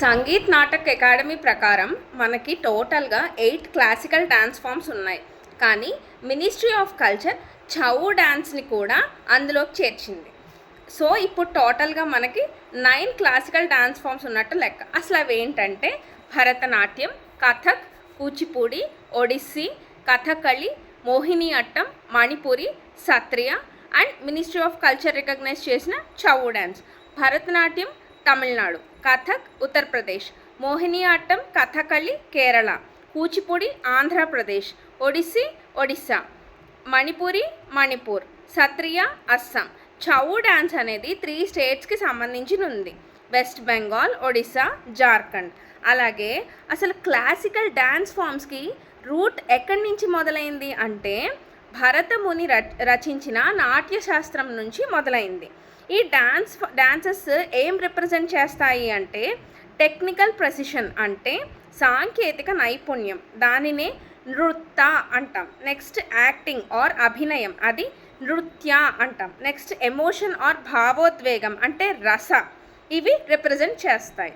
సంగీత్ నాటక్ academy ప్రకారం మనకి టోటల్గా 8 క్లాసికల్ డ్యాన్స్ ఫామ్స్ ఉన్నాయి. కానీ మినిస్ట్రీ ఆఫ్ కల్చర్ ఛౌ డ్యాన్స్ని కూడా అందులోకి చేర్చింది. సో ఇప్పుడు టోటల్గా మనకి 9 క్లాసికల్ డ్యాన్స్ ఫామ్స్ ఉన్నట్టు లెక్క. అసలు అవి ఏంటంటే Bharatanatyam, Kathak, Kuchipudi, Odissi, Kathakali, Mohini Attam, Manipuri, Sattriya and ministry of culture recognize చేసిన ఛౌ డ్యాన్స్. భరతనాట్యం తమిళనాడు, కథక్ ఉత్తరప్రదేశ్, మోహిని అట్టం కథకళి కేరళ, కూచిపూడి ఆంధ్రప్రదేశ్, ఒడిస్సీ ఒడిస్సా, మణిపురి మణిపూర్, సత్రియ అస్సాం. ఛౌ డ్యాన్స్ అనేది 3 స్టేట్స్కి సంబంధించి ఉంది: వెస్ట్ బెంగాల్, ఒడిస్సా, జార్ఖండ్. అలాగే అసలు క్లాసికల్ డ్యాన్స్ ఫామ్స్కి రూట్ ఎక్కడి నుంచి మొదలైంది అంటే భరతముని రచించిన నాట్యశాస్త్రం నుంచి మొదలైంది. ఈ డాన్సెస్ ఏం రిప్రజెంట్ చేస్తాయి అంటే టెక్నికల్ ప్రెసిషన్, అంటే సాంకేతిక నైపుణ్యం, దానినే నృత్య అంటాం. నెక్స్ట్ యాక్టింగ్ ఆర్ అభినయం, అది నృత్య అంటాం. నెక్స్ట్ ఎమోషన్ ఆర్ భావోద్వేగం అంటే రస, ఇవి రిప్రజెంట్ చేస్తాయి.